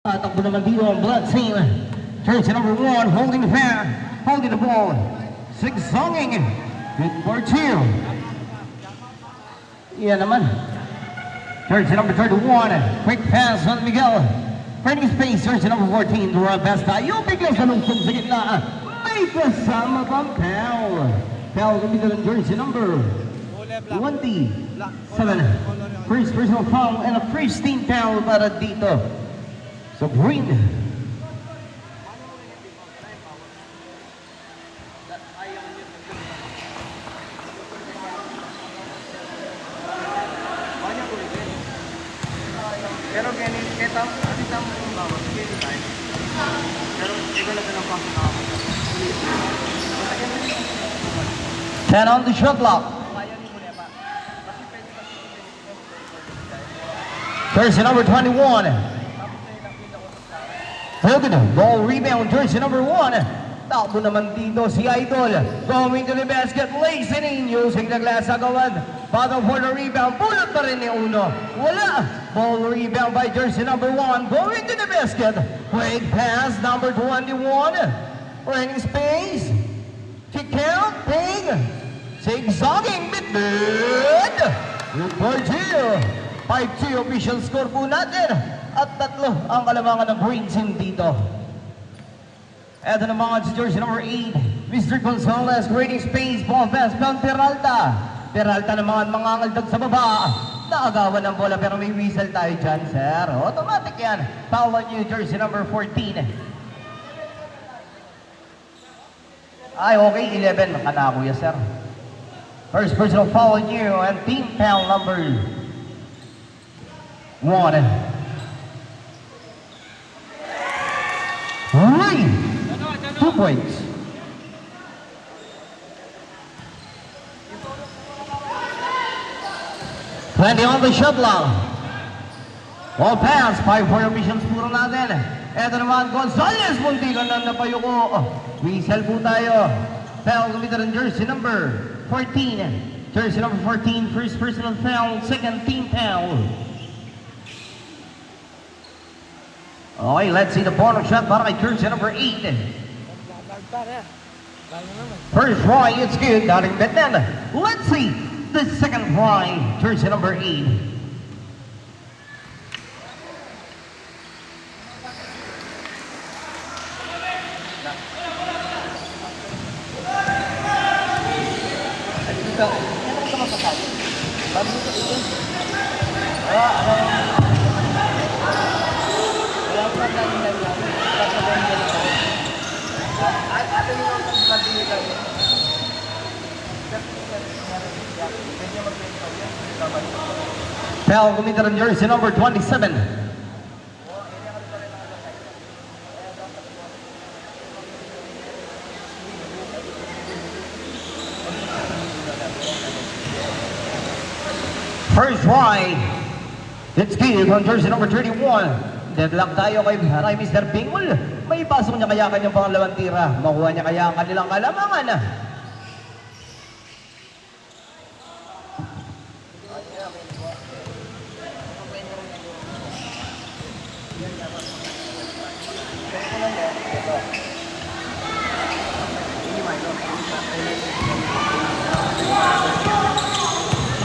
Takbo naman dito ang blood team. Jersey number 1, holding the fan, holding the ball. Zigzagging. Good for 2. Yan naman. Jersey number 31, quick pass on Miguel. Finding space, jersey number 14, Duran Besta. Yung biglang sa lungsong sa gitna. May kasama pang foul. Foul gamitin ng jersey number 27. First personal foul and a first team foul para dito. So green. Pero ganyan, kita mo bawat game time. Pero hindi ko lang pinapasok na ako. 10 on the shot clock. Jersey number 21. Hogan, ball rebound, jersey number 1. Takbo naman dito si Idol. Going to the basket, listening, using the glass agawad. Battle for the rebound, pulot na rin ni Uno. Wala. Ball rebound by jersey number 1. Going to the basket. Quick pass, number 21. Running space. Kick out, big. Zigzagging, mid-mid. Good for 2. 5-2 official score po natin. At 3 ang kalamangan ng green team dito. Ito naman si jersey number 8, Mr. Gonzalez, creating space, ball pass, from Peralta. Peralta naman mangangaldag sa baba. Naagawan ng bola pero may whistle tayo dyan, sir. Automatic yan. Foul on you, jersey number 14. Ay, okay, 11. Nakanako yan, sir. First personal foul on you and team foul number 1. Right. 2 points. Plenty on the shot clock. Ball pass. 5-4 missions puro natin. Eto naman, Gonzalez. Muntikan na napayuko. Whistle po tayo. Foul gamitan ng jersey number 14. Jersey number 14. First personal foul. Second team foul. Okay, let's see the bonus shot para kay jersey number 8. First try, it's good. Daring Betan. Let's see the second try. Jersey number 8. Foul gamitan ng jersey number 27. First try. It's good on jersey number 31. Deadlock tayo kay Mr. Bingol. May pasok niya kaya kanyang pangalawang tira. Makuha niya kaya kanilang kalamangan.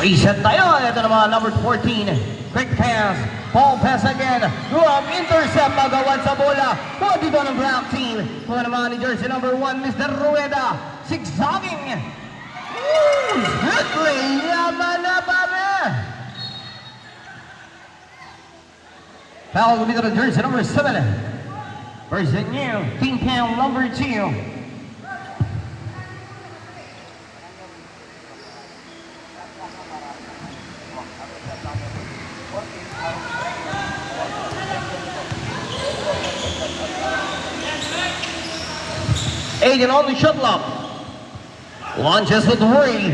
Reset tayo. Ito naman, number 14. Quick pass. Ball pass again. Wrong intercept. Magawan sa bola. Huwag dito ng black team. Kung naman ni jersey number 1, Mr. Rueda. Zigzagging. Good play. Yaman na pare. Foul dito ng jersey number 7. Versus new. Team foul number 2. Aiden on the shot clock. Launches with Ray.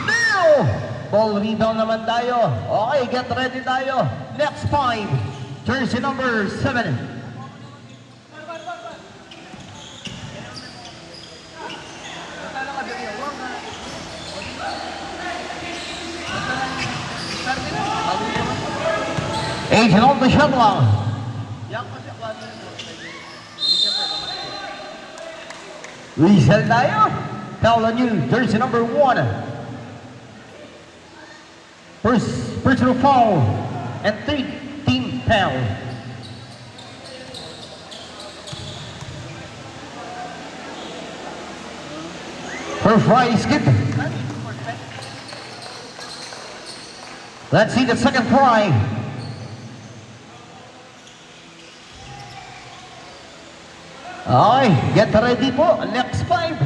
Now! Ball rebound naman tayo. Okay, get ready tayo. Next 5. Jersey number 7. Agent on the shot clock. Rizal tayo. Foul on you, jersey number 1. First personal foul and 13 foul. First try skip. Let's see the second try. Okay, get ready po. Next 5.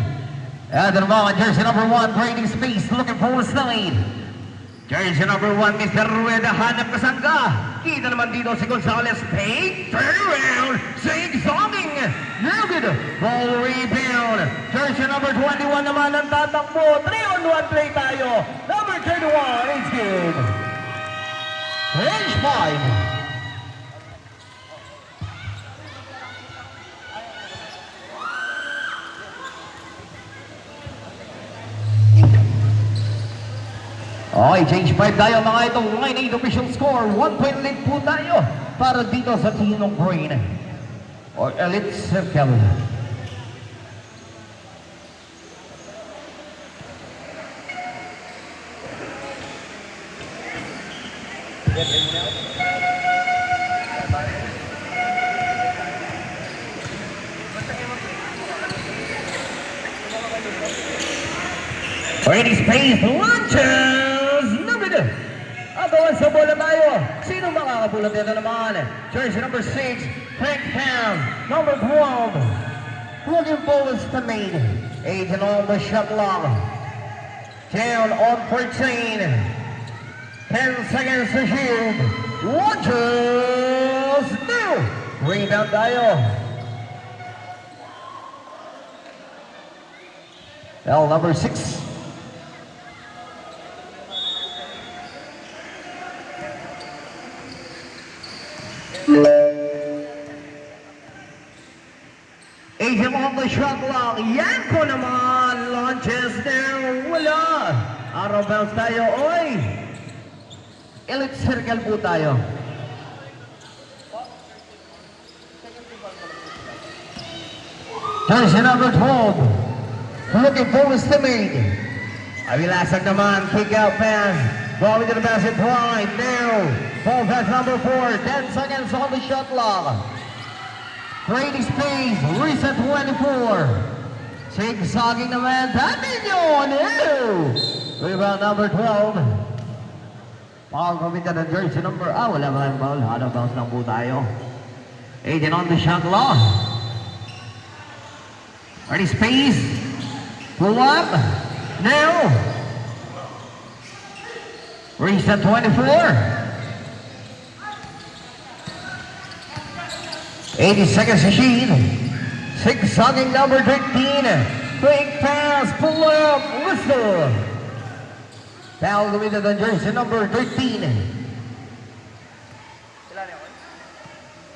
And the mga jersey number 1, trading space, looking for a slide. Jersey number 1, Mr. Rueda, hanap kasan ka. Kita naman dito si Gonzalez. Fake, turn around, zigzagging. No good. Ball rebound. Jersey number 21 naman ang tatakbo. 3-on-1 play tayo. Number 31 is good. Range 5. Okay, change 5 tayo mga itong 9-8 official score. 1 point lead po tayo para dito sa team ng Green or Elite Circle. Ready space, launches! Agawan sa bola tayo. Sino makakabulat dito naman? Jersey number 6, Frank Ham. Number 12, looking forward to made. 8 on the shot clock. Down on 14. 10 seconds to shoot. Launches! No! Rebound tayo. L number 6. Agent on the shot clock. Yan ko naman. Launches down. Wala. Out of bounds tayo. Oy. Elite Circle po tayo. Jersey number 12. Looking for his teammate. Avilasag naman. Kick out pass. Ball into the basket. Right now. Ball pass number 4. 10 seconds on the shot clock. Trading space, reset 24. Zigzagging naman, dati yun! Rebound number 12. Pagkamit ng jersey number, wala ba yung ball? Out of bounds lang po tayo. 18 on the shot clock. Ready space. Pull up. Now. Reset 24. 80 seconds to shoot. Zigzagging number 13. Quick pass, pull up, whistle. Foul committed on jersey number 13.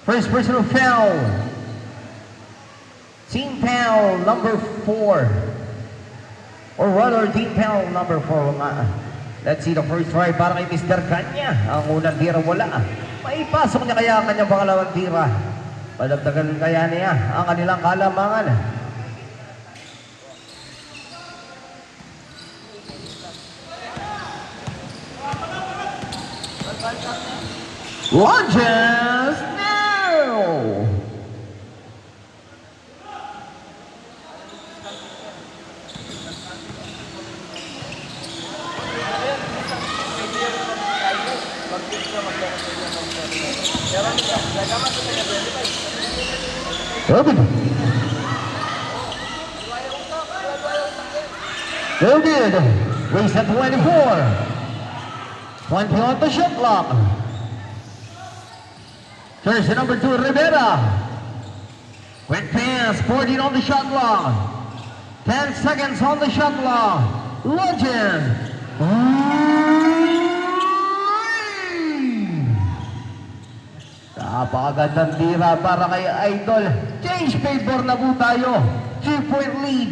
First personal foul. Team foul number 4. Or rather, team foul number 4. Let's see the first try para kay Mr. Kanya. Ang unang tira wala. Maipasok niya kaya ang kanyang pangalawang tira. Padagdagan kaya niya ang kanilang kalamangan. Launches now! Good. Good. Reset 24. 20 on the shot clock. Jersey number 2, Rivera. Quick pass, 14 on the shot clock. 10 seconds on the shot clock. Legend. Napakagandang tira para kay Idol. Change favor na po tayo. 2-point lead.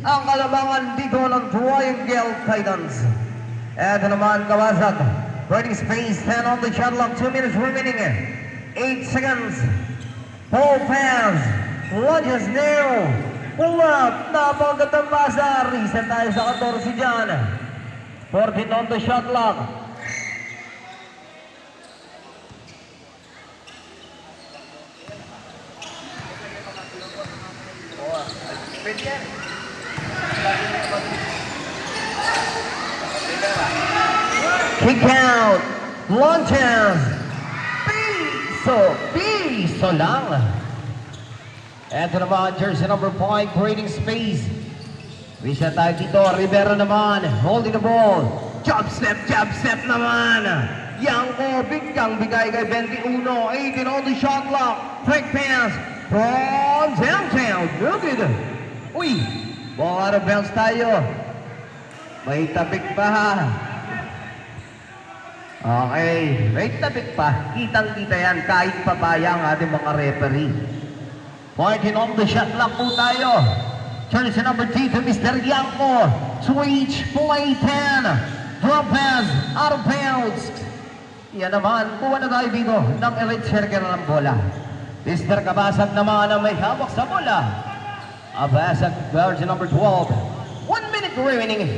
Ang kalamangan dito ng Triangle Titans. Eto naman Kawasag. Ready space, 10 on the shot clock. 2 minutes remaining. 8 seconds. Ball pass. Lunges now. Pull up. Napagandang pasa. Reset tayo sa 14 dyan. 14 on the shot clock. Pwede yan. Kick out. Lunges. Piso lang. Ito naman, jersey number 5, creating space. Reset tayo dito. Rivera naman, holding the ball. Jump step naman. Yanko, biggang bigay kay 21. 18 on the shot clock. Fake pass from downtown. Good. Uy, ball out of bounds tayo. May tabik pa ha. Okay, may tabik pa. Kitang-kita yan kahit papaya ang ating mga referee. 14 on the shot clock po tayo. Jersey number 2 to Mr. Yanko. Switch, play 10. Drop pass, out of bounds. Yan naman, kuha na tayo dito ng elite circle ng bola. Mr. Kabasag naman ang may hawak sa bola. Abasag, jersey number 12. 1 minute remaining.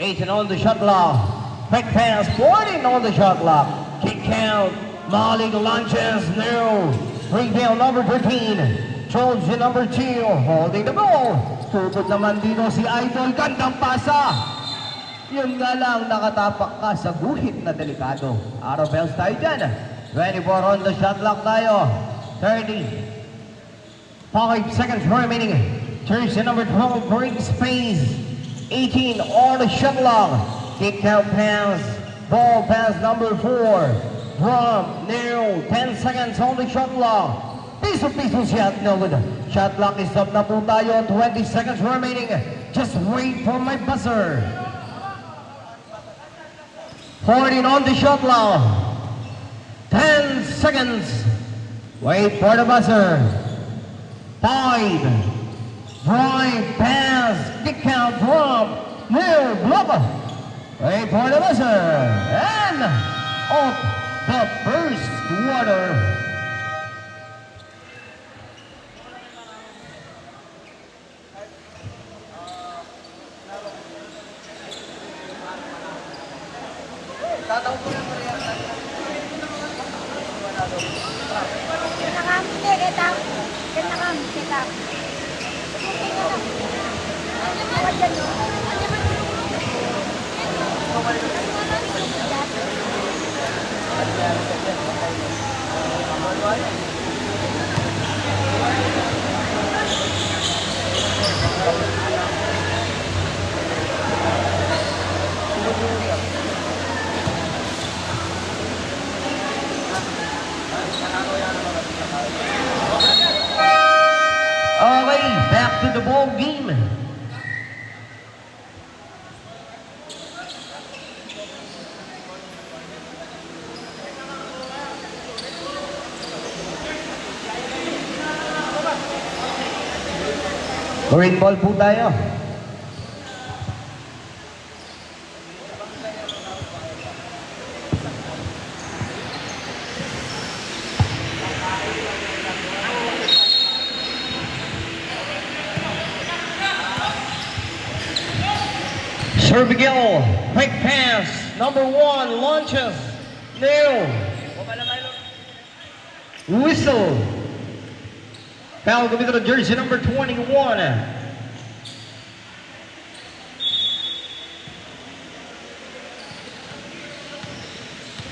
18 on the shot clock. Quick pass, 14 on the shot clock. Kick count. Molly launches new. Rebound number 13. Jersey number 2 holding the ball. Tutod naman dito si Idol. Gandang pasa. Yun nga lang, nakatapak ka sa guhit na delikado. Out of bounds tayo dyan. 24 on the shot clock tayo. 30. 5 seconds remaining. Jersey number 12 brings space. 18 on the shot clock. Kick out pass. Ball pass number 4. Drop. New. 10 seconds on the shot clock. Piso shot. No good. Shot clock is up na po tayo. 20 seconds remaining. Just wait for my buzzer. 14 on the shot clock. 10 seconds. Wait for the buzzer. 5. Drive, pass, kick out, drop. New block. Wait for the buzzer. And off the first quarter. Okay, back to the ball game. Green ball po tayo. Sir Miguel, quick pass, number 1, launches, Neil. Whistle. Foul coming to the jersey number 21.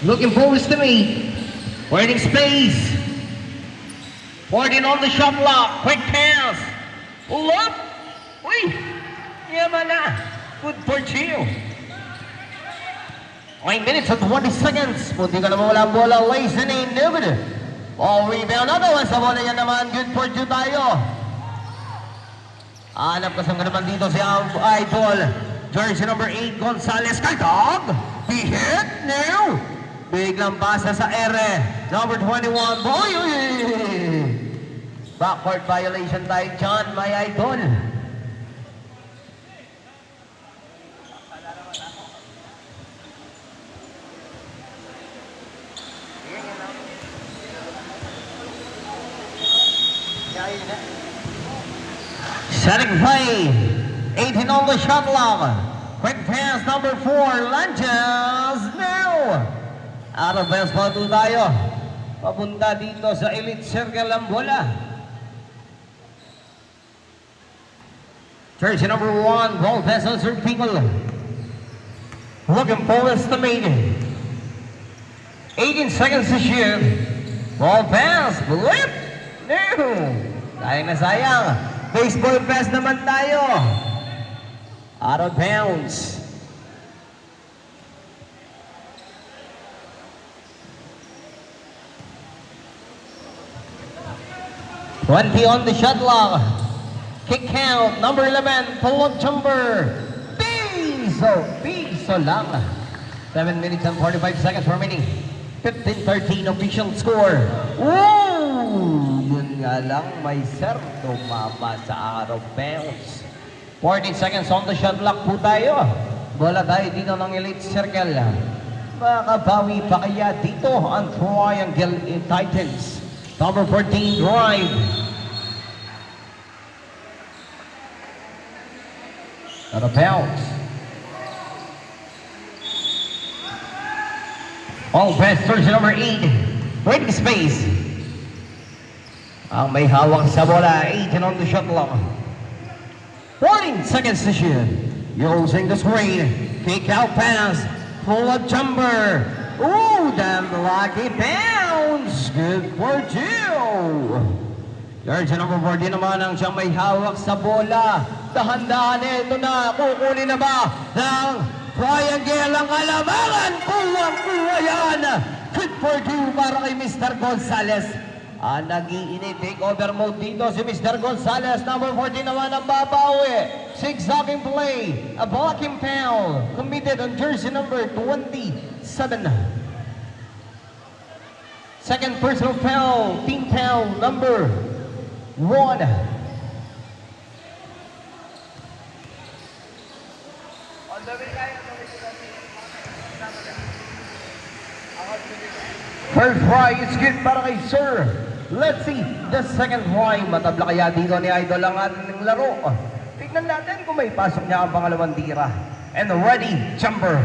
Looking forward to me. Waiting space. 14 on the shot clock. Quick pass. Pull up. Uy. Yaman na. Good for you. 9 minutes and 20 seconds. Punti ka na mawala ang bola. Lazening Newman. Ball rebound. Otherwise, sa bola yan naman. Good for you tayo. Hanap ka sa naman dito si Idol. Jersey number 8, Gonzalez. Kaldog. He hit. Now. Biglang pasa sa ere. Number 21. Boy. Backward violation tayo dyan, my Idol. Setting play. 18 on the shot clock. Quick pass number 4. Lanches now. Out of bounds pa ito tayo. Papunta dito sa elite circle ang bola. Jersey number 1. Ball pass on Sir Pingle. Looking for estimated. 18 seconds to shoot. Ball pass. Blip. No. Sayang na sayang. Baseball pass naman tayo. Out of bounds. $20 on the shot clock. Kick count, number 11, pull-up jumper. Piso lang. 7 minutes and 45 seconds remaining. 15-13 official score. Woo! Yun nga lang, may serto mama sa out of bounds. 40 seconds on the shot clock po tayo. Bola tayo dito ng elite circle. Makabawi pa kaya dito ang Triangle Titans. Number 14, drive. Out of bounds. All best jersey number 8. Waiting space. Ang may hawak sa bola. 18 on the shot clock. 14 seconds to shoot. Using the screen. Kick out pass. Pull up jumper. Ooh, damn lucky bounce. Good for 2. Jersey number 14 naman ang siyang may hawak sa bola. Dahan-dahan, ito na. Kukunin na ba ng Triangle ang alamangan? Kuwang-kuwa yan. Good for 2 para kay Mr. Gonzales. Nag-iinit. Take over mode dito si Mr. Gonzales. Number 14 naman ang babawi. Zigzagging play. A blocking foul. Committed on jersey number 27. Second personal foul. Team foul number 1. First try is good para kay Sir. Let's see the second try. Matabla kaya dito ni Idol ang ating laro. Tignan natin kung may pasok niya ang pangalawang tira. And ready, jumper.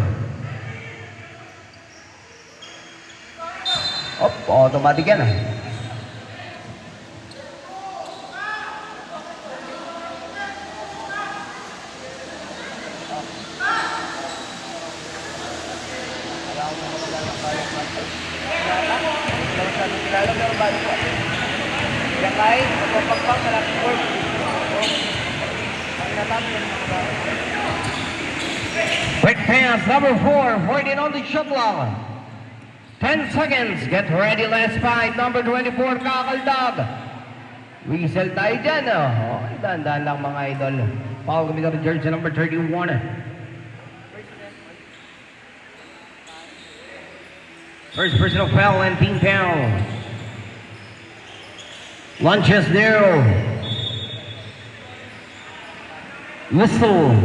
Automatic yan. Quick pass, number 4, 14 on the shot clock. 10 seconds, get ready, last 5, number 24, Kakaldag. Whistle tayo dyan, dahan-dahan lang mga idol. Foul kami ng jersey number 31. First personal foul and team foul. Lunches there. Whistle.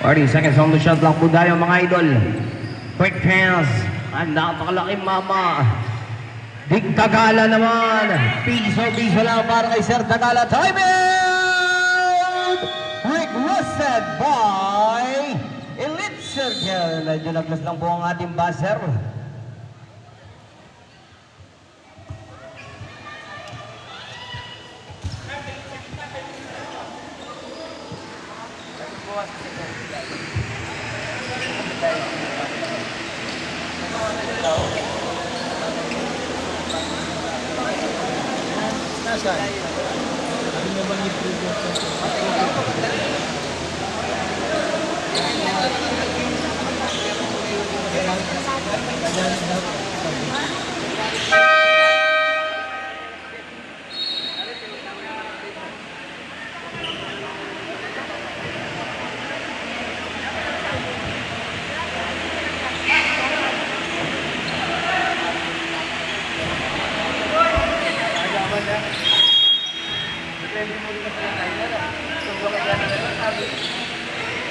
40 seconds on the shot clock po tayo mga idol. Quick pass. Ang napakalaking mama. Big Tagala naman. Piso lang para kay Sir Tagala. Time out! Requested by Elite Circle. Medyo naglas lang po ang ating buzzer.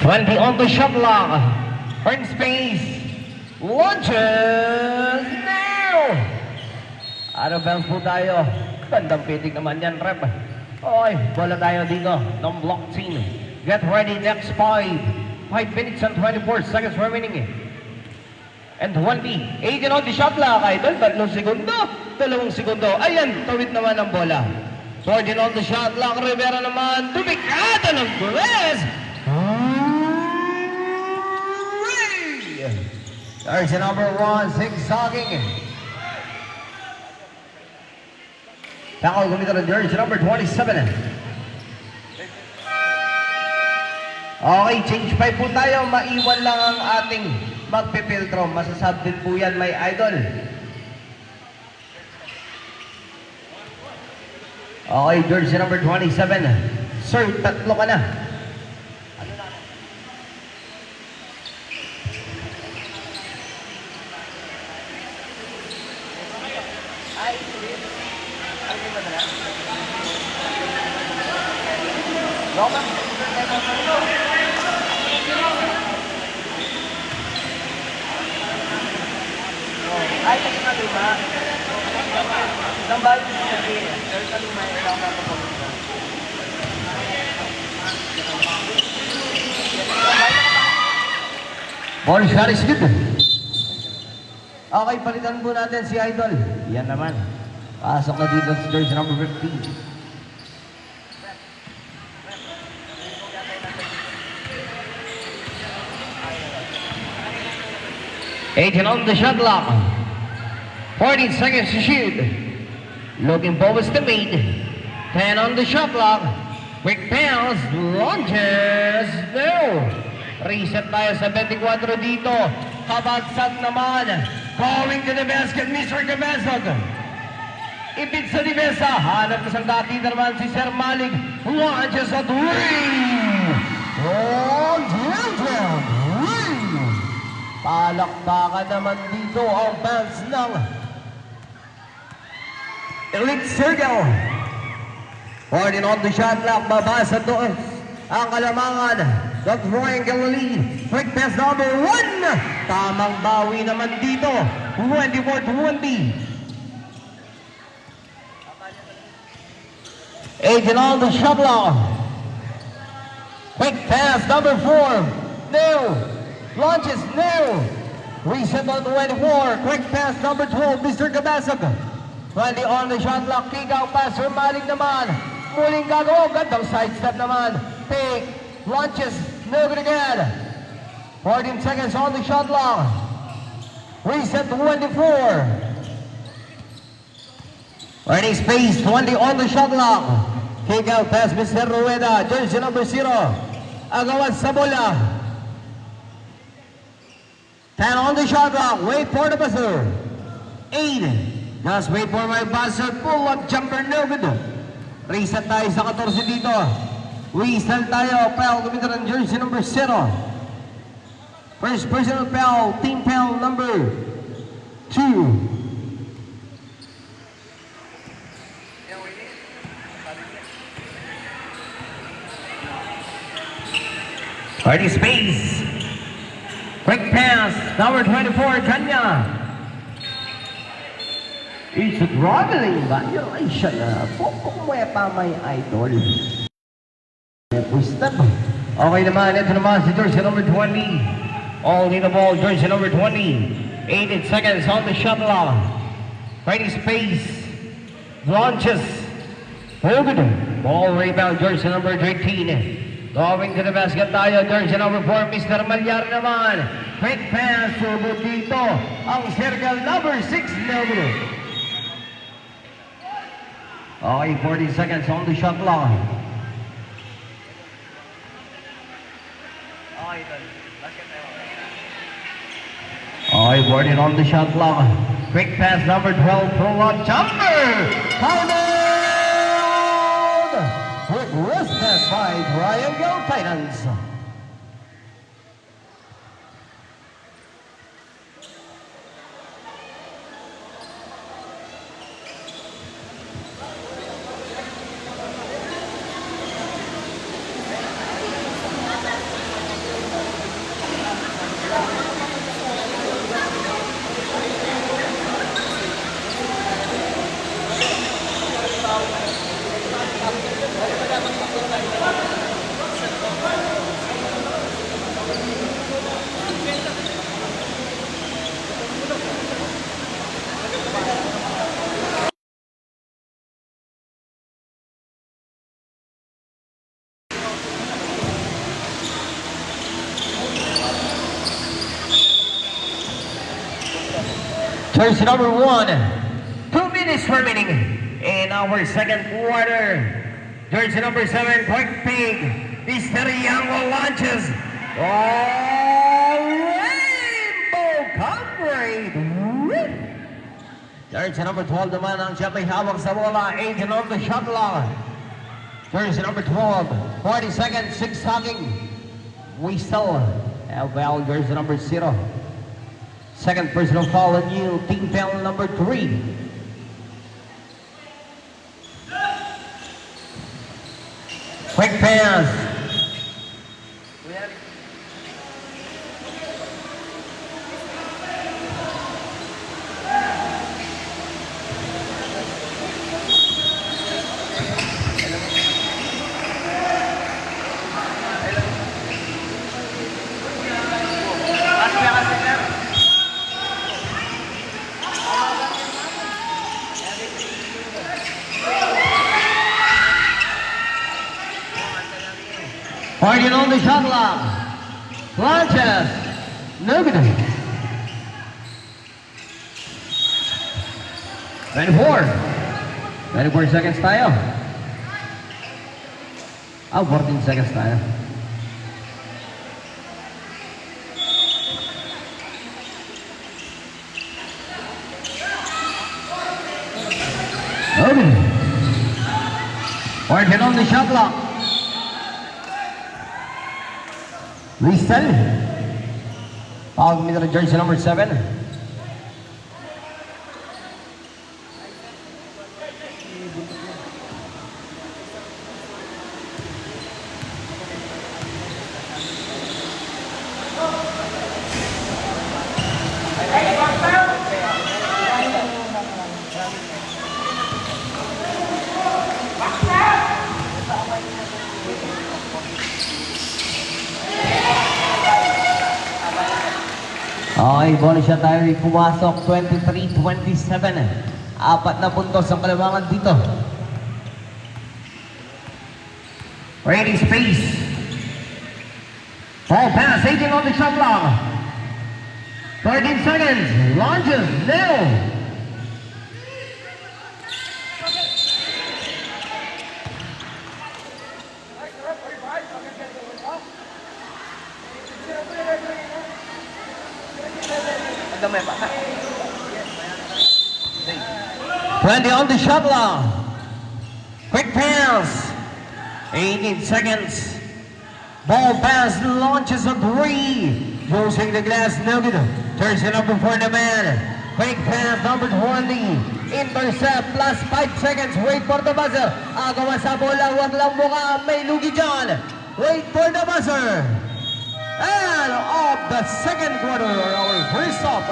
$20 on the shot clock. Earn space. Launches now. Ano bounce po tayo? Bandang pitik naman yan, rep. Okay, bola tayo dito. Non-block team. Get ready, next 5 minutes and 24 seconds remaining. And 20. 18 on the shot clock, idol. 3 segundo. 2 segundo. Ayan, tawid naman ang bola. 14 on the shot clock. Rivera naman. Tumikata ng Perez. There's the number 1, zigzagging. Foul gumito ng jersey number 27. Okay, change 5 po tayo. Maiwan lang ang ating magpipiltro. Masasab din po yan, may idol. Okay, jersey number 27. Sir, 3 ka na. Ay, kasi nga luma. Isang bahay ko sa kanya. Pero sa luma, ilang na ito. Ball shot is good. Okay, palitan po natin si Idol. Yan naman. Pasok na dito si jersey number 15. 18 on the shot clock. 14 seconds to shoot. Looking forward to made. 10 on the shot clock. Quick pass. Launches. No. Reset tayo sa 24 dito. Kabagsak naman. Going to the basket, Mr. Cabezog. Ipit sa depensa. Hanap na sang datita naman si Sir Malik. Launches at ring. Oh, down. Palakpakan naman dito ang fans ng Elite Circle. 14 on the shot clock. Babasa doon ang kalamangan ng Triangle lead. Quick pass number 1. Tamang bawi naman dito. 24-20. 18 on the shot clock. Quick pass number 4. No. Launches now. Reset on 24. Quick pass number 12, Mr. Cabasag. 20 on the shot clock. Kick out pass for Malik naman. Muling gagawa. Gandang sidestep naman. Take. Launches. No good again. 14 seconds on the shot clock. Reset 24. Earning space. 20 on the shot clock. Kick out pass, Mr. Rueda. Jersey number 0. Agawad sa bola. 10 on the shot clock. Wait for the buzzer. 8. Just wait for my buzzer. Pull up jumper. No good. Reset tayo sa 14 dito. Whistle tayo. Foul gumito ng jersey number 0. First personal foul. Team foul number 2. Party space. Quick pass, number 24, Kanya. It's a traveling violation. Pukong pa may idol. Step. Okay naman, ito naman si jersey number 20. All in the ball, jersey number 20. 18 seconds on the shot clock. Party space. Launches. Hold it. Ball rebound, jersey number 13. Going to the basket tayo, jersey number 4, Mr. Malyar naman. Quick pass, subot dito. Ang circle number 6, Nelbro. Okay, 40 seconds on the shot clock. Okay, 40 on the shot clock. Quick pass, number 12, pull-up jumper. Counted! Requested by Triangle Titans. Jersey number 1. 2 minutes remaining in our second quarter. Jersey number 7, Quick Pig. Mr. Yango launches. Oh, Rainbow Comrade. Jersey number 12 naman ang siya may hawak sa bola. Agent of the shot clock. Jersey number 12. 40 seconds, 6 talking. We still have foul jersey number 0. Second personal foul on you, team foul number 3. Quick pass. Party on the shot clock. Launches. No good. 24 seconds tayo. 14 seconds tayo. Okay. Party on the shot clock. Listel. Foul middle jersey number 7. Okay, bonus shot tayo. Pumasok 23-27. 4 na puntos ang kalabangan dito. Ready space. Ball pass, 18 on the shot clock. 13 seconds. Launches. Nail. Damay pa. 20 on the shot clock. Quick pass. 18 seconds. Ball pass launches a 3. Using the glass nugget. Turns it number 4 the man. Quick pass number 20. Intercept plus 5 seconds. Wait for the buzzer. Agawa sa bola. Huwag lang mukha. May lugi dyan. Wait for the buzzer. And of the second quarter, our first stop.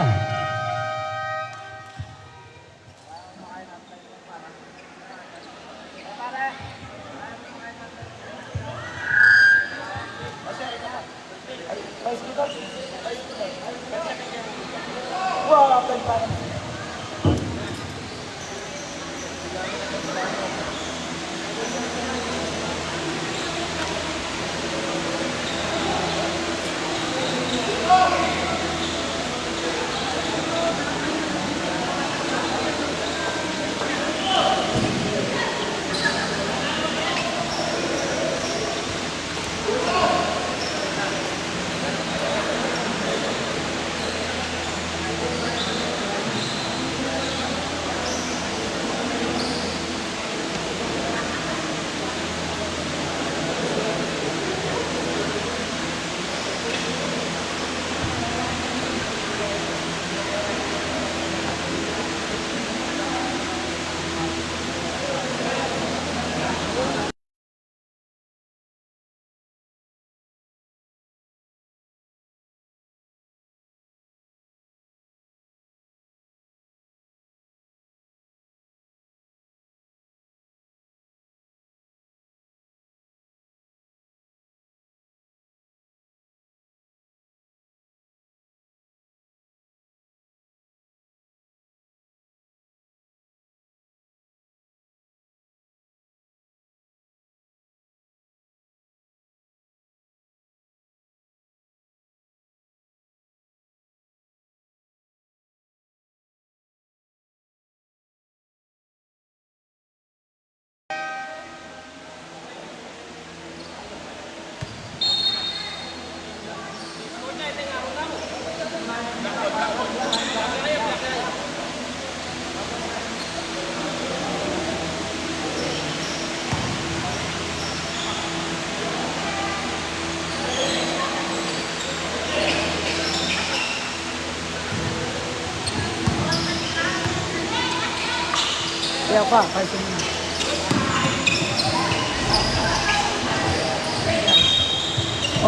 Kaya pa, kahit hindi.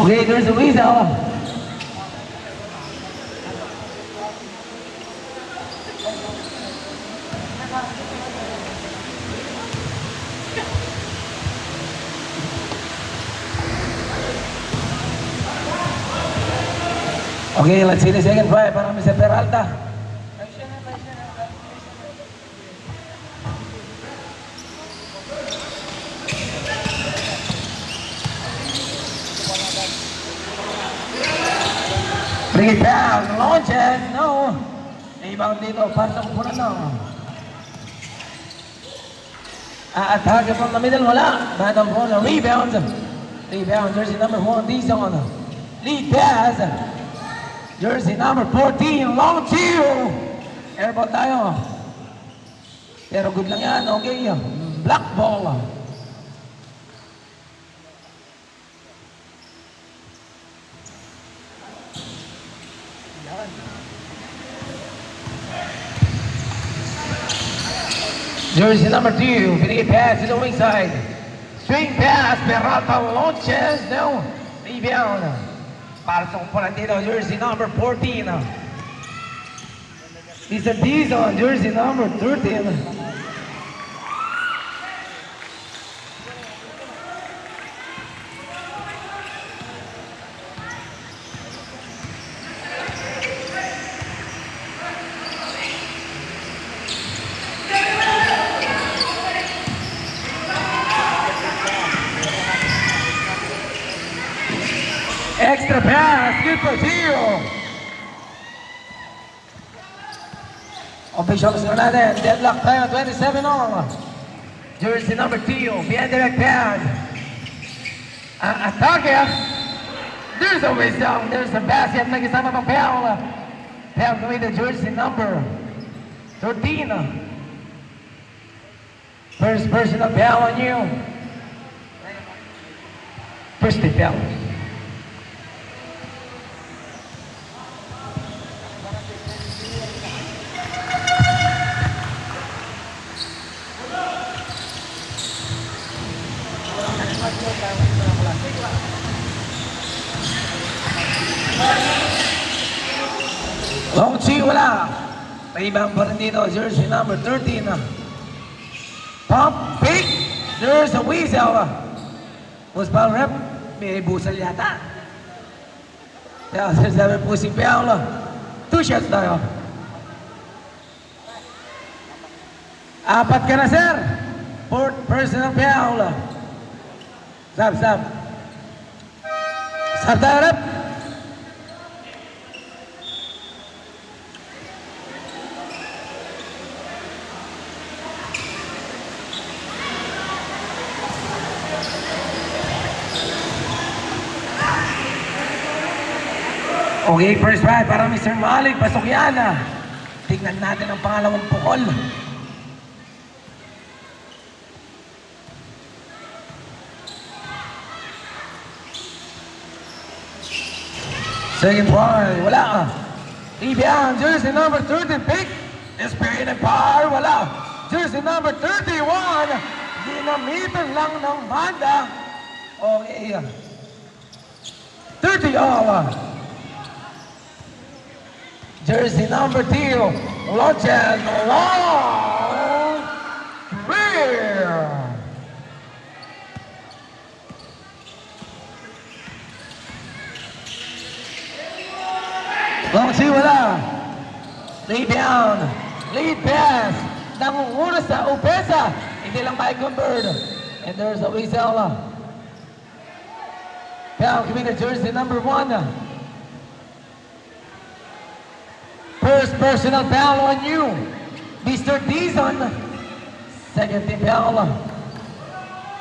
Okay, there's a whistle. Okay, let's see the second try para Mr. Peralta. Bring it down, launches, no. Rebound dito, pasok po na no. Attack from the middle, wala. Madam Bola, rebound. Rebound, jersey number 1, Dizon. Lead pass. Jersey number 14, long two. Airball tayo. Pero good lang yan, okay. Black ball. Jersey number 2, pinigay pass to the wing side. Swing pass, Peralta launches, no. Rebound. Para sa kumpulan dito, jersey number 14. Mr. Dizon, jersey number 13. Extra pass, good for zero. Officials na natin, deadlock tayo, 27 all. Jersey number 2, behind direct pass. Atake. There's a wisdom, there's a basket, nag-isama pang foul. Foul kami the jersey number 13. First personal foul on you. First foul. Long two, wala. Rebound pa rin dito, jersey number 13. Pump, pick. There's a whistle. Was foul rep, may busal yata. Kaya sabi po si Piaula. 2 shots tayo. 4 ka na, sir. 4th personal Piaula. Sab. Sab tayo, rep. Okay, first try para Mr. Malik. Pasok yan. Tignan natin ang pangalawang pukol. Second try, wala. Rebound, jersey number 13, pick. Spirit and power, wala. Jersey number 31, ginamitan lang ng banda. Okay. 30 all. Jersey number 2, launches, long, rear. Long two, wala. Rebound, lead pass, nangunguna sa Upesa, hindi lang convert. And there's a whistle. Foul committed, jersey number 1. First personal foul on you, Mr. Dizon. Second team foul.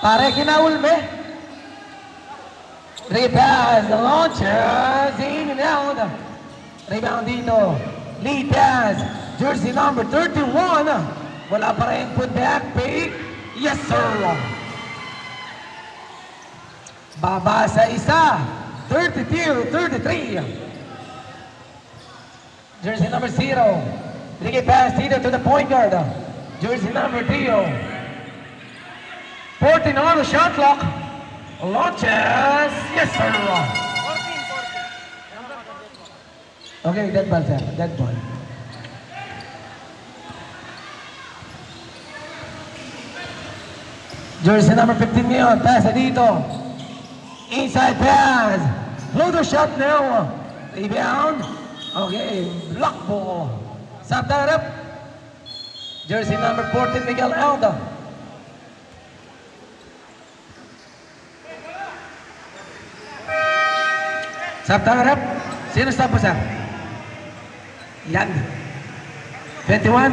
Pare kinaulme. Repass, launches, in and out. Rebound dito. Lead pass, jersey number 31. Wala pa rin put back, pick. Yes, sir. Baba sa isa. 32-33. Jersey number 0. Bigay pass dito to the point guard. Jersey number 3. 14 on the shot clock. Launches. Yes, sir. 14. Okay, dead ball, sir. Dead ball. Jersey number 15 ngayon. Pass dito. Inside pass. Floater shot now. Rebound. Okay, block ball. Sa tarap. Jersey number 14, Miguel Aldo. Sa tarap. Sino stop po, sir? Yan. 21.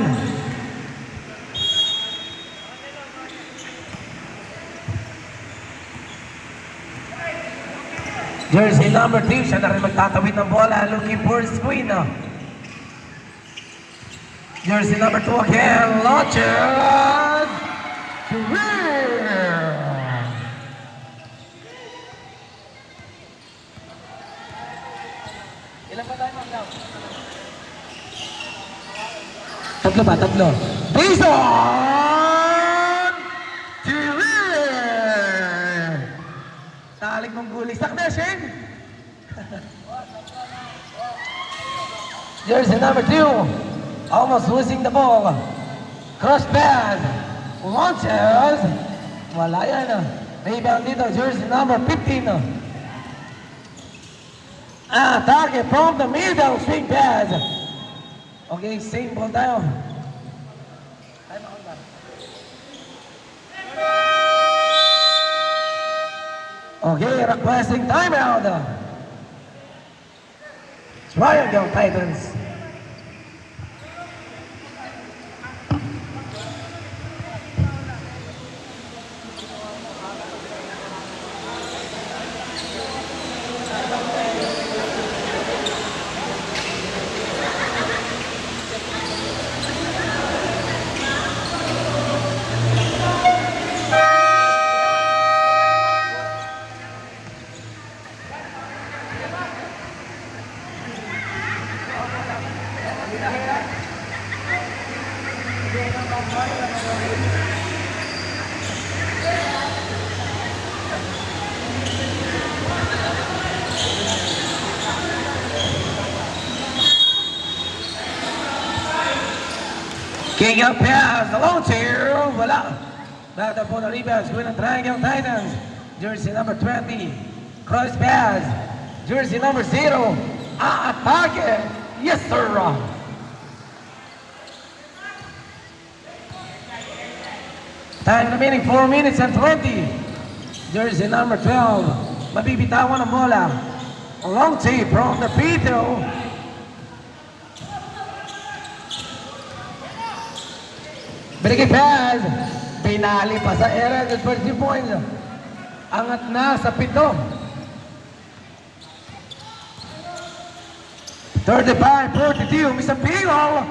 Jersey number 2, siya na rin magtatawid ng bola, looking for screen. Jersey number 2 again, launches! Ilan pa tayo mag-down? Tatlo ba? Tatlo. Bison! Talik mong gulisak na, Shane. Jersey number 2. Almost losing the ball. Cross pass. Launches. Wala yan. Rebound dito. Jersey number 15. Target from the middle. Swing pass. Okay, same ball tayo. Okay, requesting timeout. Triangle Titans. King of pass, alone here, wala. Battle for the rebounds, win the Triangle Titans. Jersey number 20, cross pass. Jersey number 0, atake. Yes, sir. Time remaining 4 minutes and 20. Jersey number 12, mabibitawan ang bola. Long tip from the Pito. Breaking pass. Binali pa sa area. Good for 2 points. Angat na sa 7. 35-42. Mr. Pingol.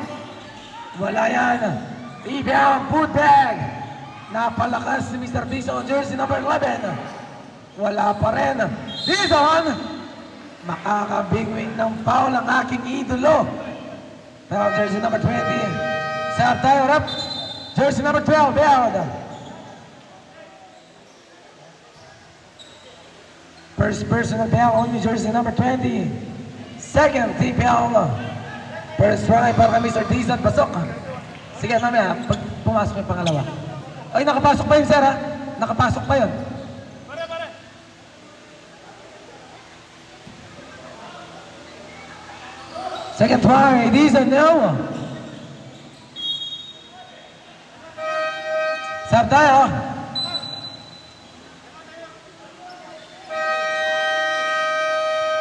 Wala yan. Rebound. Put bag. Napalakas si Mr. Dizon. Jersey number 11. Wala pa rin. Dizon. Makakabingwing ng foul ang aking idolo. Foul jersey number 20. Sab tayo, rap. Jersey number 12, Bell. First personal foul on New Jersey number 20. Second, team foul. First try para kay Mr. Dizon. Pasok. Sige, mamaya, pag pumasok yung pangalawa. Ay, nakapasok pa yun, sir, ha? Nakapasok pa yun. Second try, Dizon, no. Sab tayo.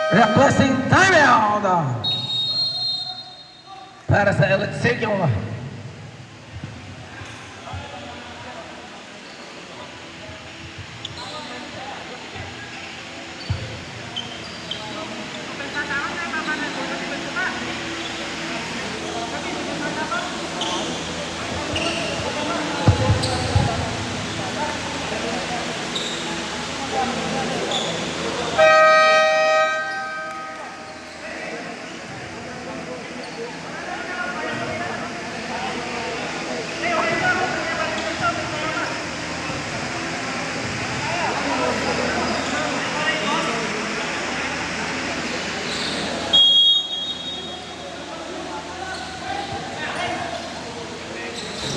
Requesting timeout. Para sa Elite Signal.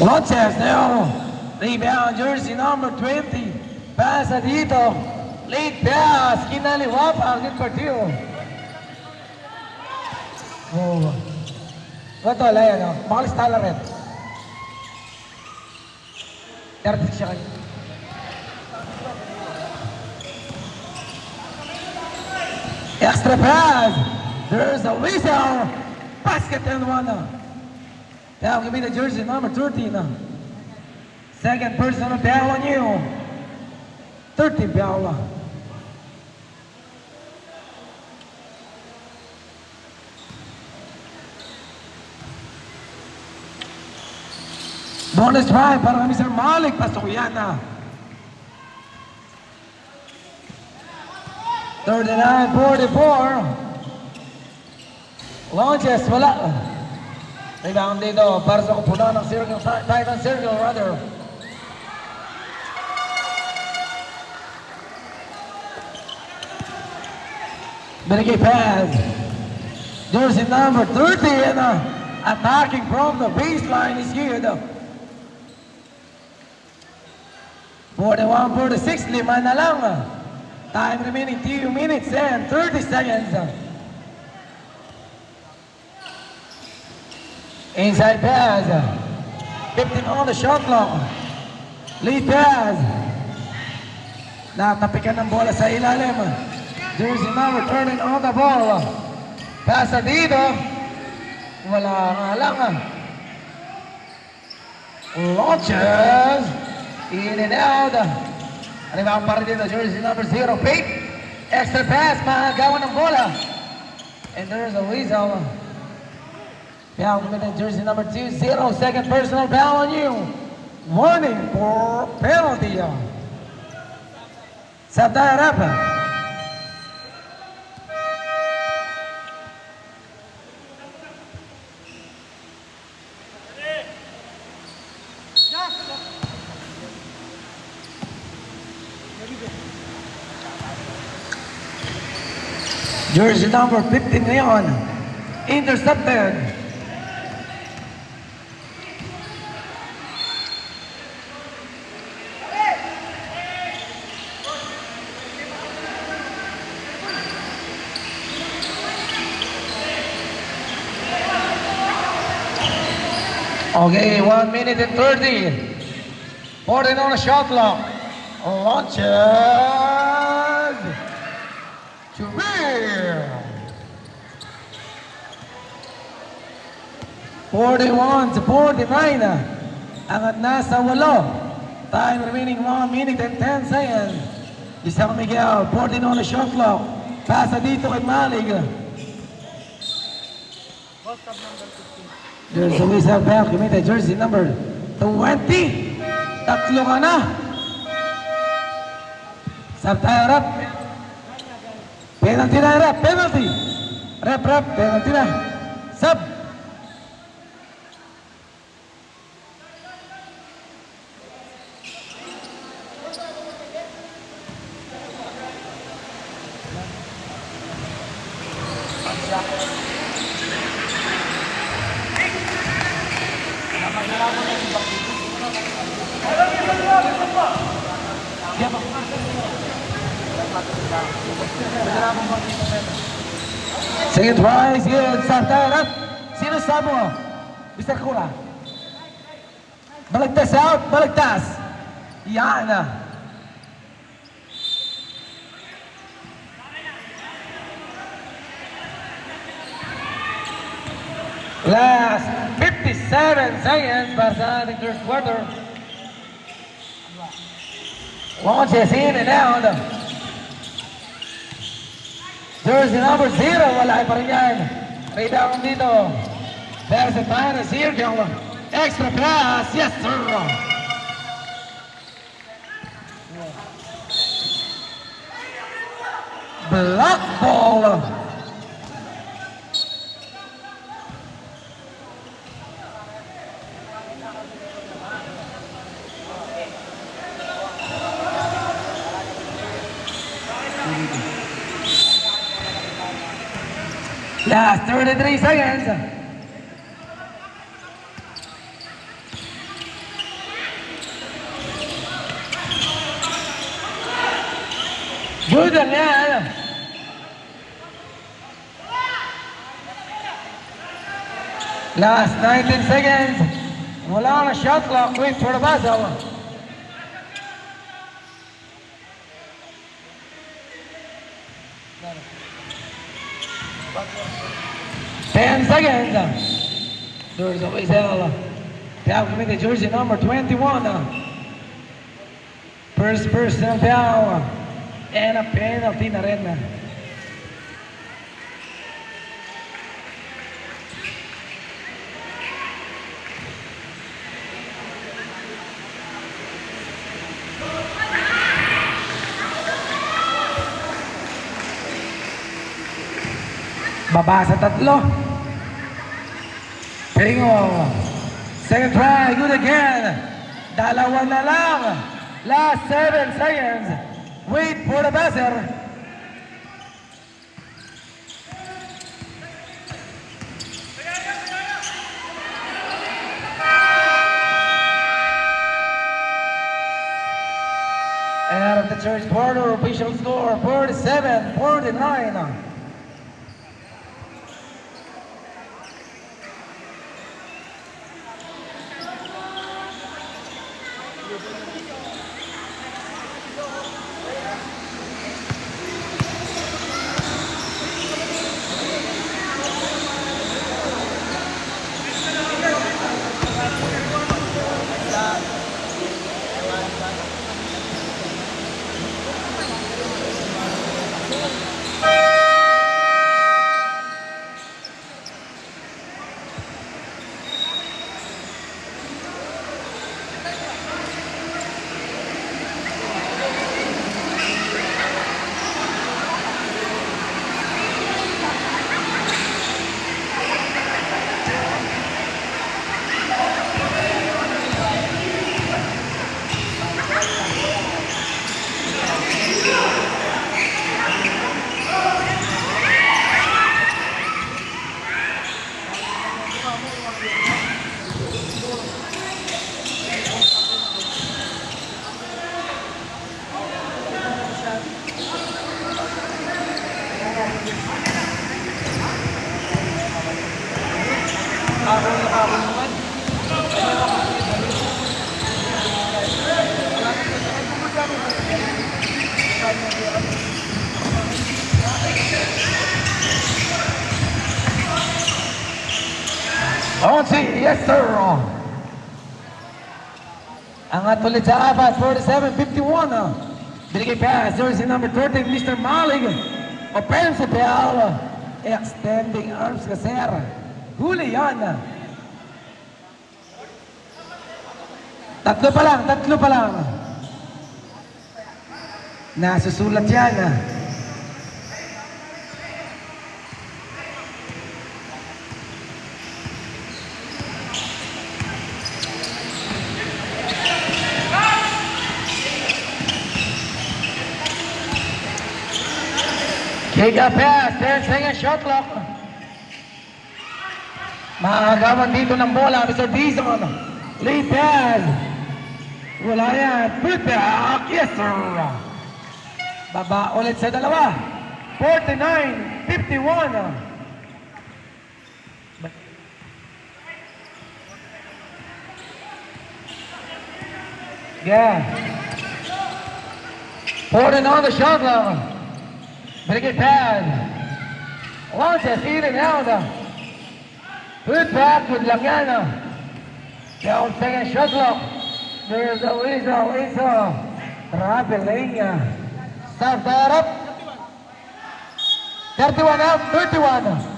Launches now. Rebound jersey number 20. Pasa dito. Late pass. Kinaliwa pa. Good for two. Oh. Ito, laya, no? Makalis tala rin. Darating siya kayo. Extra pass. There's a whistle. Basket and one. Now give me the jersey number 13. Second personal foul on you. 13 foul. Bonus try para kami Sir Malik. Pasok yan na. 39-44. Launches, wala. Rebound dito para sa kupunan ng circle, Titan Circle rather. Binigay pass. Jersey number 30 and attacking from the baseline is here. 41-46, 5 na lang. Time remaining 2 minutes and 30 seconds. Inside pass. 15 on the shot clock. Lead pass. Natapikan ng bola sa ilalim. Jersey number 13 on the ball. Pasa dito. Wala nga lang. Launches. In and out. Rebound para dito. Jersey number 0. Pate. Extra pass. Mahagawa ng bola. And there's a whistle. Foul committed jersey number 2, 0, second personal foul on you. Warning for penalty. Sab tayo, rap. Jersey number 15 ngayon. Intercepted. Okay, 1 minute and 30. 14 on the shot clock. Launches. To rear. 41 to 49. Angat na sa 8. Time remaining 1 minute and 10 seconds. Isang Miguel, 14 on the shot clock. Pasa dito kay Malig. There's a whistle back. Committed jersey number 20. Tatlo ka na. Sab tayo, rep. Penalty na, rep. Penalty. Rep. Penalty na. Sab. Second try, sige, start tayo, rep. Sino start mo? Mr. Kura. Balagtas out, balagtas. Yan na. Last 57 seconds para sa ating third quarter. Launches in and out. Jersey number 0, wala pa rin yan. Rebound dito. There's a Titan Circle. Extra pass, yes sir. Block ball. Last 33 seconds. Good lang yan. Last 19 seconds. Wala na shot clock. Wait for the buzzer. 10 seconds. There's a whistle. Foul committed jersey number 21. First personal foul. And a penalty na rin. Baba sa tatlo. Pingo. Second try. Good again. Dalawa na lang. Last 7 seconds. Wait for the buzzer. And at the third quarter, official score 47-49. Yes, sir. Angat ulit sa apat, 47-51. Binigay pass, jersey number 13, Mr. Malig. Offensive foul. Extending arms ka, sir. Huli yan. Tatlo pa lang. Nasusulat yan. Take a pass, 10 seconds shot clock. Maagawan dito ng bola, Mr. Dizon. Lead pass. Wala yan. Put back. Yes, sir. Baba ulit sa dalawa. 49-51. Yeah. 40 on the shot clock. Bring it pass. Launches, feeling out. Good back, good lang yan. Down second shot clock. There's a whistle. Traveling. Stop that up. 31 out, 31.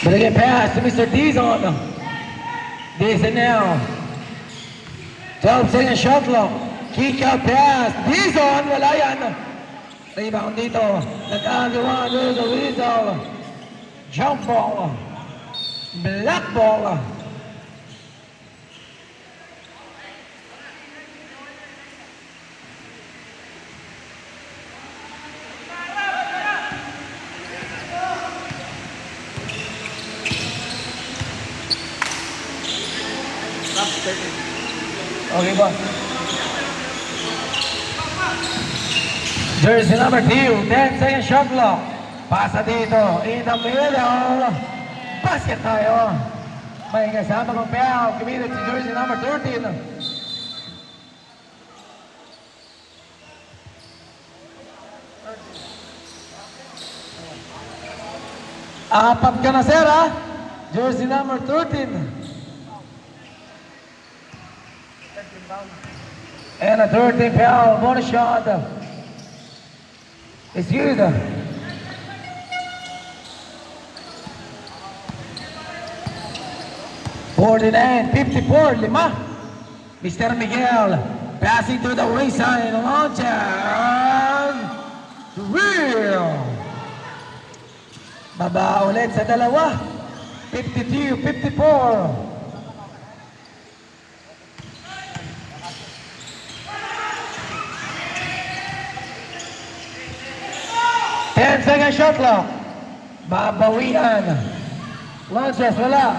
Bring it pass to Mr. Dizon. Dizon now. 12 second shot clock. Kick out pass. Dizon, wala yan. Rebound dito. Nag-agawa, there's a whistle. Jump ball. Black ball. Okay, boss. Jersey number 2, 10 second shot clock. Pasa dito, in the middle. Basket tayo. May kasama kong foul, committed si jersey number 13. Apat ka na, sir, ha? Jersey number 13. And a 13 foul, bonus shot. It's good. 49-54, lima. Mr. Miguel passing to the waistline, launch and real. Baba ulit sa dalawa. 52-54. Second shot clock. Babawian. Launches, wala.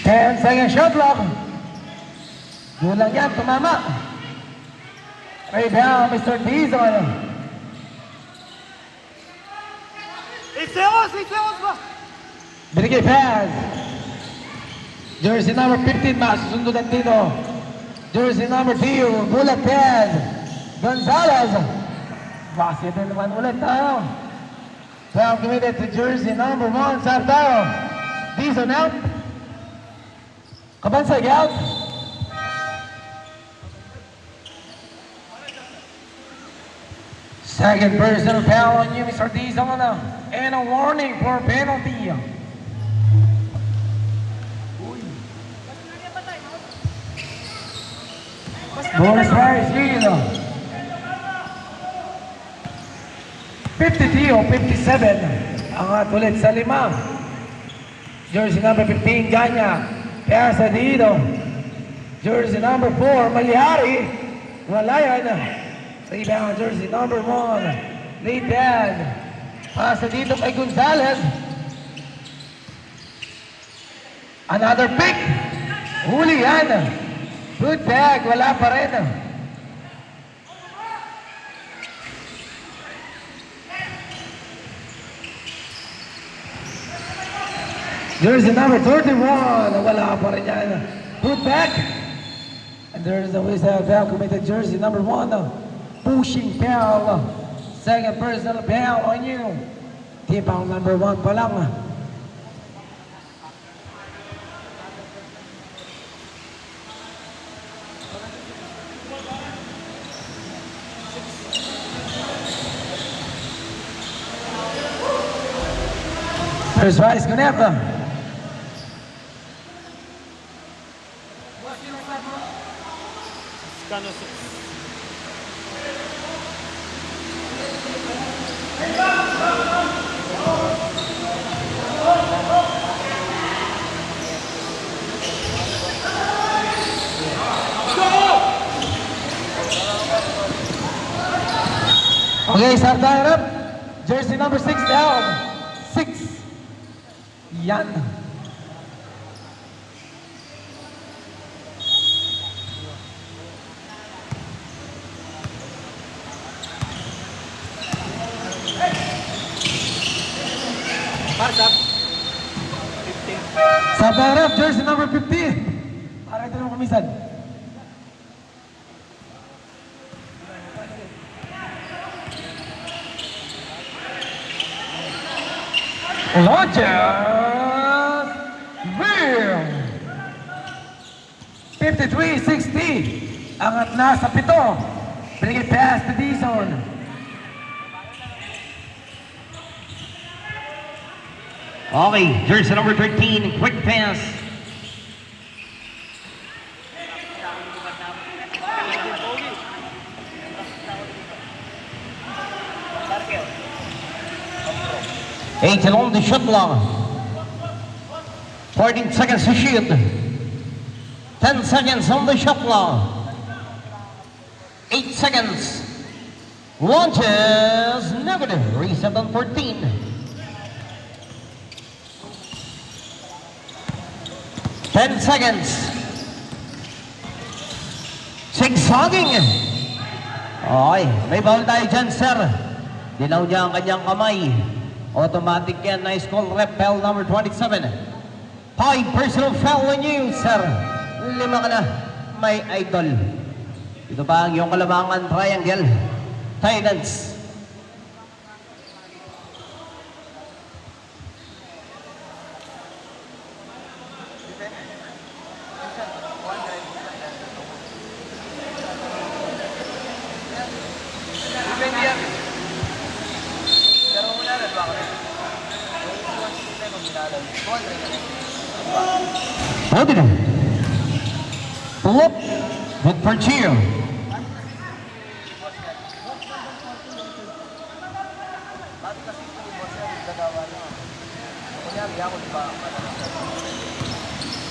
Second shot clock. Gulang yan, tumama. Rebound, Mr. Dizon. 8 seconds ba? Binigay pass. Jersey number 15 ba? Susundudan dito. Jersey number 2, bullet pass. Gonzalez. Basket din naman ulit tayo. Foul committed to jersey number 1, Sartaro. Dizon out. Kabansag out. Second personal foul on you, Mr. Dizon. And a warning for penalty. Bonus prize, yun. 53 o 57. Angat ulit sa lima. Jersey number 15, Ganya. Piyasa dito. Jersey number 4, Malihari. Wala yan. Rebound, jersey number 1, Leitad. Pasa dito kay Gonzalez. Another pick. Huli yan. Good bag, wala pa rin. Jersey number 31, wala pa rin yan. Good bag. And there's a whistle foul committed jersey number 1. Pushing foul. Second personal foul on you. Team foul number 1 pa lang. First rise, connect. Scano 6. Okay, start time up. Jersey number 6 down. 6. Yan. Pass up. 15. Start time up. Jersey number 50. Para ito naman kumisan. Launches! Real! 53-60. Angat na sa 7. Bring it past the D-zone. Okay, jersey number 13, quick pass. Eight on the shot clock. 14 seconds to shoot. 10 seconds on the shot clock. 8 seconds. Launches negative. Reset on 14. 10 seconds. Zigzagging. Okay, may bawal tayo dyan, sir. Dilaw niya ang kanyang kamay. Automatic yan. Nice call, rep foul number 27. 5 personal foul on you, sir. 5 ka na, may idol. Ito pa ang iyong kalamangan, triangle. Titans. Depende yan. Pero wala na ba ako? Hold it. Pull up. Good for cheer.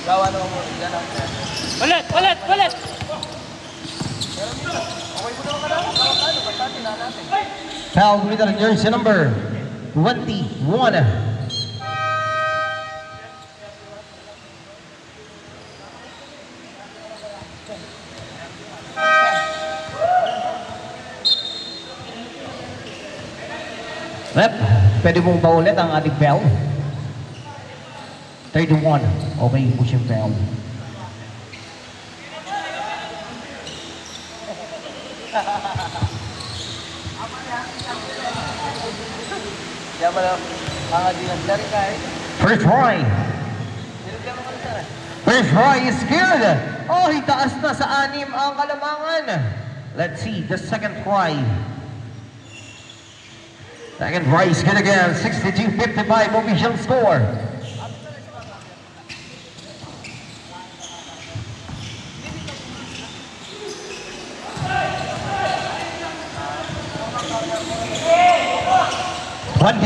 Gawa naman mo, yan ang Ulit! Ulit! Ulit! okay mo naman ka na, ano, basta na natin. Foul with the jersey number 21. Rep, pwede mong paulit ang ating foul. 31. Okay, push yung foul. Kaya pala, mga di nagdari ka eh. First try. Nilagyan mo ka na sir eh. First try is good. Oh, itaas na sa 6 ang kalamangan. Let's see the second try. Second try is good again. 62-55 official score.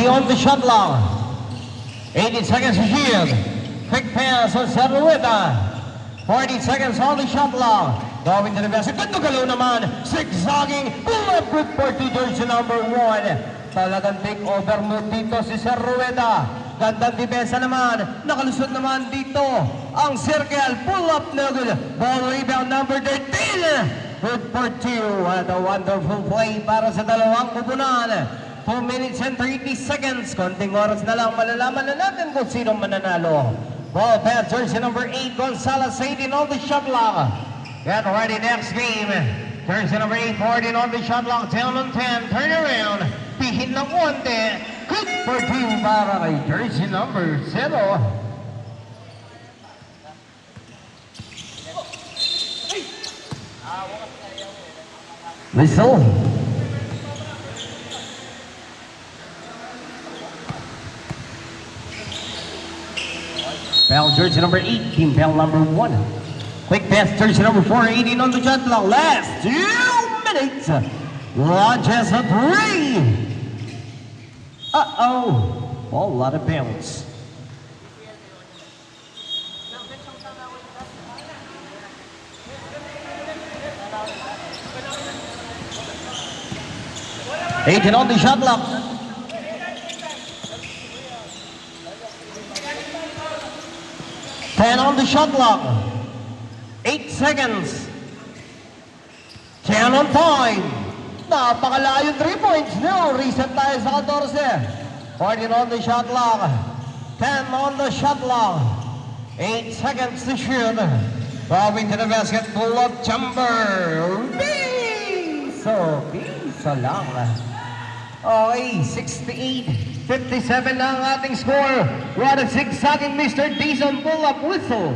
On the shot clock. 80 seconds to shield. Quick pass on Cerrueta. 40 seconds on the shot clock. Going to the basket. Ganda galaw naman. Zigzagging. Pull-up good for jersey number 1. Talagang take over mo dito si Cerrueta. Gandang depensa naman. Nakalusot naman dito ang circle. Pull-up na good. Ball rebound number 13. Good for 2. What a wonderful play para sa dalawang kupunan. 2 minutes and 30 seconds. Konting oras na lang, malalaman na natin kung sino mananalo. Ball pass, jersey number 8, Gonzalez 18 on the shot clock. Get ready, next game. Jersey number 8, 14 on the shot clock, 10 on 10, turn around. Pihin ng konti. Good for 2 para kay jersey number 0. Whistle. Foul jersey number 8, team foul number 1. Quick pass jersey number 4, 18 on the shot clock. Last 2 minutes. Launches a 3. Uh-oh. Ball out of bounds. Eighteen on the shot clock. 10 on the shot clock. 8 seconds. 10 on time. Napakalayo 3 points. No, reset tayo sa 14. 14 on the shot clock. 10 on the shot clock. 8 seconds to shoot. Bobbing to the basket. Pull up jumper. Piso lang. Okay, 68-57 na ang ating score. What a zigzagging Mr. Dizon pull-up whistle.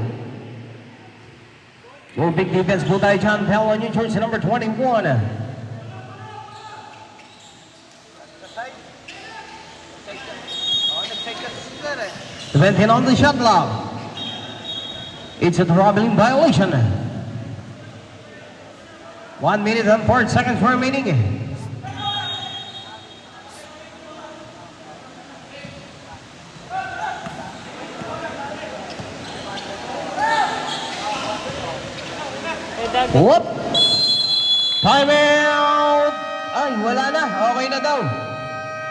Yung big defense po tayo dyan. Foul on you, jersey number 21. Sa side. Nag-side ka sir eh. 17 on the shot clock. It's a traveling violation. 1 minute and 4 seconds remaining. Whoop! Time out! Ay, wala na. Okay na daw.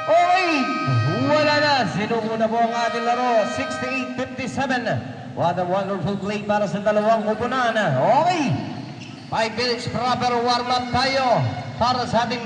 Okay! Wala na. Sinuko na po ang ating laro. 68-57. What a wonderful play para sa dalawang kupunan. Okay. 5 minutes proper warm-up tayo para sa ating